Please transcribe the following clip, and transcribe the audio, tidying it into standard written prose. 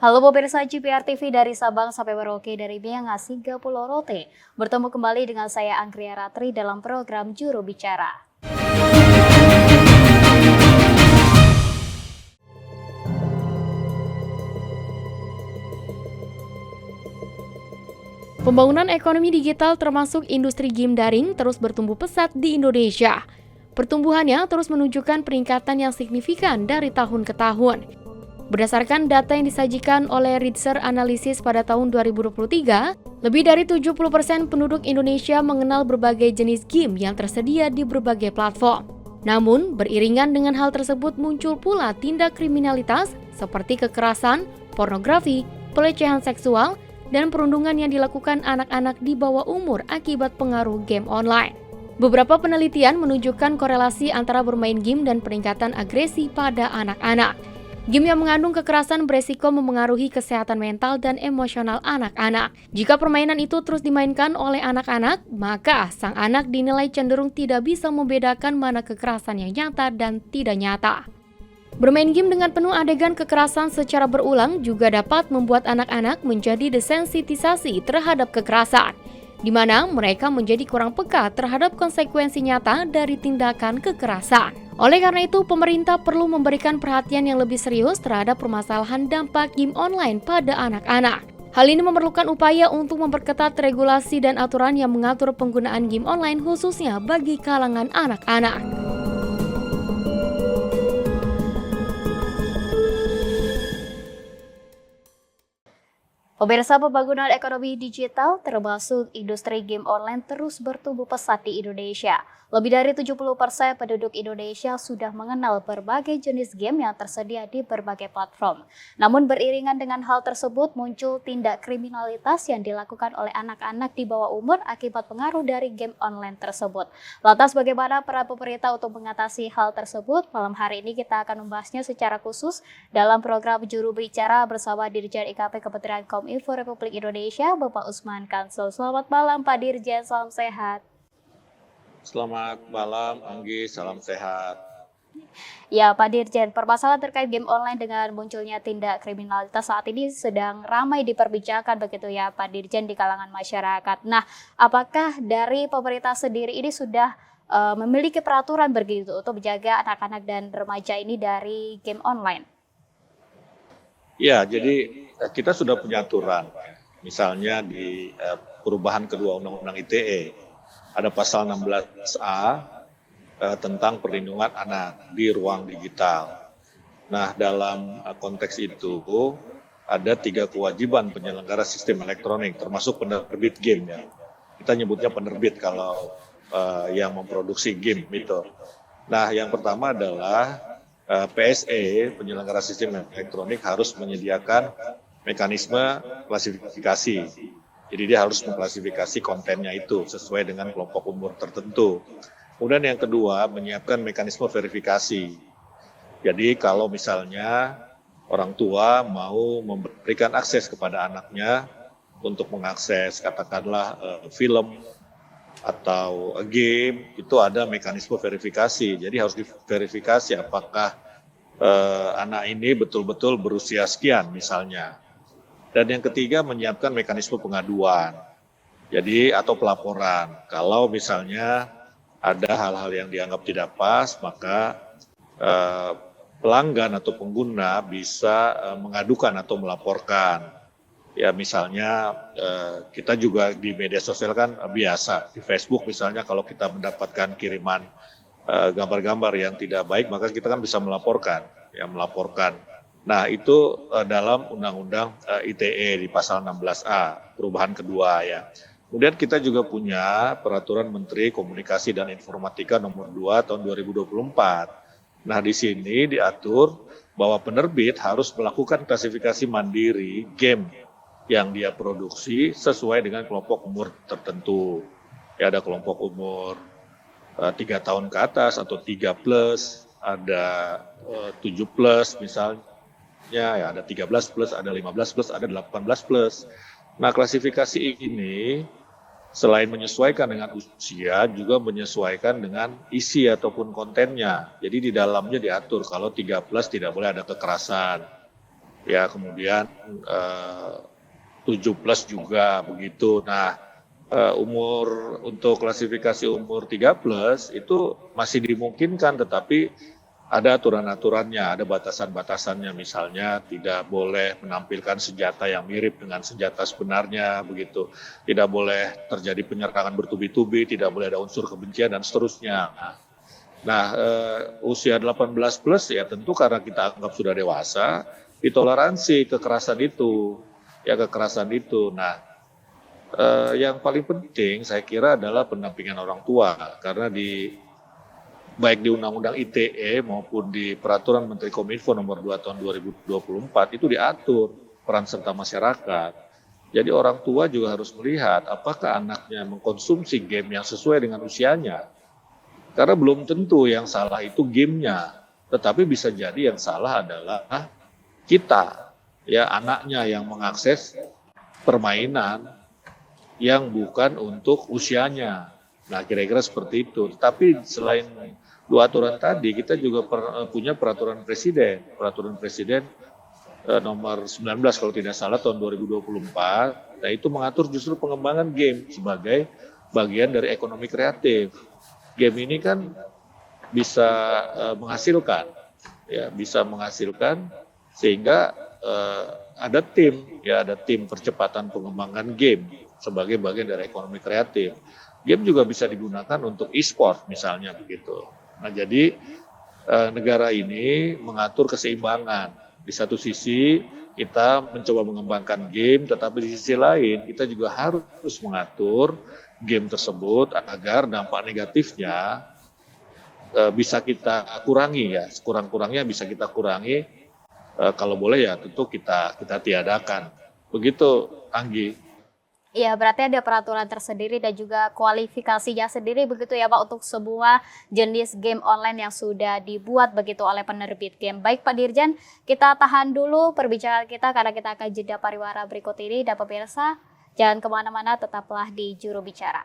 Halo pemirsa GPR TV dari Sabang sampai Merauke dari Miangas hingga Pulau Rote. Bertemu kembali dengan saya Anggria Ratri dalam program Juru Bicara. Pembangunan ekonomi digital termasuk industri game daring terus bertumbuh pesat di Indonesia. Pertumbuhannya terus menunjukkan peningkatan yang signifikan dari tahun ke tahun. Berdasarkan data yang disajikan oleh Research Analysis pada tahun 2023, lebih dari 70% penduduk Indonesia mengenal berbagai jenis game yang tersedia di berbagai platform. Namun, beriringan dengan hal tersebut muncul pula tindak kriminalitas seperti kekerasan, pornografi, pelecehan seksual, dan perundungan yang dilakukan anak-anak di bawah umur akibat pengaruh game online. Beberapa penelitian menunjukkan korelasi antara bermain game dan peningkatan agresi pada anak-anak. Game yang mengandung kekerasan beresiko memengaruhi kesehatan mental dan emosional anak-anak. Jika permainan itu terus dimainkan oleh anak-anak, maka sang anak dinilai cenderung tidak bisa membedakan mana kekerasan yang nyata dan tidak nyata. Bermain game dengan penuh adegan kekerasan secara berulang juga dapat membuat anak-anak menjadi desensitisasi terhadap kekerasan, di mana mereka menjadi kurang peka terhadap konsekuensi nyata dari tindakan kekerasan. Oleh karena itu, pemerintah perlu memberikan perhatian yang lebih serius terhadap permasalahan dampak game online pada anak-anak. Hal ini memerlukan upaya untuk memperketat regulasi dan aturan yang mengatur penggunaan game online khususnya bagi kalangan anak-anak. Pemirsa, pembangunan ekonomi digital termasuk industri game online terus bertumbuh pesat di Indonesia. Lebih dari 70% penduduk Indonesia sudah mengenal berbagai jenis game yang tersedia di berbagai platform. Namun beriringan dengan hal tersebut muncul tindak kriminalitas yang dilakukan oleh anak-anak di bawah umur akibat pengaruh dari game online tersebut. Lantas bagaimana peran pemerintah untuk mengatasi hal tersebut? Malam hari ini kita akan membahasnya secara khusus dalam program Juru Bicara bersama Dirjen IKP Kementerian Kominfo Republik Indonesia, Bapak Usman Kansel. Selamat malam Pak Dirjen, salam sehat. Selamat malam, Anggi. Salam sehat. Ya, Pak Dirjen, permasalahan terkait game online dengan munculnya tindak kriminalitas saat ini sedang ramai diperbincangkan begitu ya, Pak Dirjen, di kalangan masyarakat. Nah, apakah dari pemerintah sendiri ini sudah memiliki peraturan begitu untuk menjaga anak-anak dan remaja ini dari game online? Ya, jadi kita sudah punya aturan. Misalnya di perubahan kedua Undang-Undang ITE. Ada pasal 16A tentang perlindungan anak di ruang digital. Nah, dalam konteks itu ada 3 kewajiban penyelenggara sistem elektronik, termasuk penerbit game ya. Kita nyebutnya penerbit kalau yang memproduksi game itu. Nah, yang pertama adalah PSE, penyelenggara sistem elektronik, harus menyediakan mekanisme klasifikasi. Jadi dia harus mengklasifikasi kontennya itu sesuai dengan kelompok umur tertentu. Kemudian yang kedua, menyiapkan mekanisme verifikasi. Jadi kalau misalnya orang tua mau memberikan akses kepada anaknya untuk mengakses katakanlah film atau game, itu ada mekanisme verifikasi. Jadi harus diverifikasi apakah anak ini betul-betul berusia sekian misalnya. Dan yang ketiga, menyiapkan mekanisme pengaduan, jadi atau pelaporan. Kalau misalnya ada hal-hal yang dianggap tidak pas, maka pelanggan atau pengguna bisa mengadukan atau melaporkan. Ya, misalnya kita juga di media sosial kan biasa, di Facebook misalnya kalau kita mendapatkan kiriman gambar-gambar yang tidak baik, maka kita kan bisa melaporkan. Nah, itu dalam Undang-Undang ITE di pasal 16A, perubahan kedua ya. Kemudian kita juga punya Peraturan Menteri Komunikasi dan Informatika nomor 2 tahun 2024. Nah, di sini diatur bahwa penerbit harus melakukan klasifikasi mandiri game yang dia produksi sesuai dengan kelompok umur tertentu. Ya, ada kelompok umur 3 tahun ke atas atau 3 plus, ada 7 plus misalnya. Ya, ada 13 plus, ada 15 plus, ada 18 plus. Nah, klasifikasi ini selain menyesuaikan dengan usia, juga menyesuaikan dengan isi ataupun kontennya. Jadi di dalamnya diatur kalau 3 plus tidak boleh ada kekerasan. ya kemudian 7+ juga begitu. Nah, umur untuk klasifikasi umur 3+ itu masih dimungkinkan, tetapi ada aturan-aturannya, ada batasan-batasannya. Misalnya tidak boleh menampilkan senjata yang mirip dengan senjata sebenarnya begitu. Tidak boleh terjadi penyerangan bertubi-tubi, tidak boleh ada unsur kebencian dan seterusnya. Nah, usia 18+ ya tentu karena kita anggap sudah dewasa, ditoleransi kekerasan itu. Ya kekerasan itu. Nah, yang paling penting saya kira adalah pendampingan orang tua, karena baik di Undang-Undang ITE maupun di Peraturan Menteri Kominfo Nomor 2 Tahun 2024 itu diatur peran serta masyarakat. Jadi orang tua juga harus melihat apakah anaknya mengkonsumsi game yang sesuai dengan usianya. Karena belum tentu yang salah itu gamenya, tetapi bisa jadi yang salah adalah kita, ya anaknya yang mengakses permainan yang bukan untuk usianya. Nah, kira-kira seperti itu. Tetapi selain dua aturan tadi, kita juga punya peraturan presiden nomor 19 kalau tidak salah tahun 2024. Nah, itu mengatur justru pengembangan game sebagai bagian dari ekonomi kreatif. Game ini kan bisa menghasilkan, ya bisa menghasilkan sehingga ada tim percepatan pengembangan game sebagai bagian dari ekonomi kreatif. Game juga bisa digunakan untuk e-sport misalnya begitu. Nah, jadi negara ini mengatur keseimbangan. Di satu sisi kita mencoba mengembangkan game, tetapi di sisi lain kita juga harus mengatur game tersebut agar dampak negatifnya bisa kita kurangi, ya sekurang-kurangnya bisa kita kurangi. Kalau boleh ya tentu kita tiadakan. Begitu, Anggi. Iya, berarti ada peraturan tersendiri dan juga kualifikasinya sendiri begitu ya Pak untuk semua jenis game online yang sudah dibuat begitu oleh penerbit game. Baik Pak Dirjen, kita tahan dulu perbincangan kita karena kita akan jeda pariwara berikut ini dan pemirsa jangan kemana-mana, tetaplah di Juru Bicara.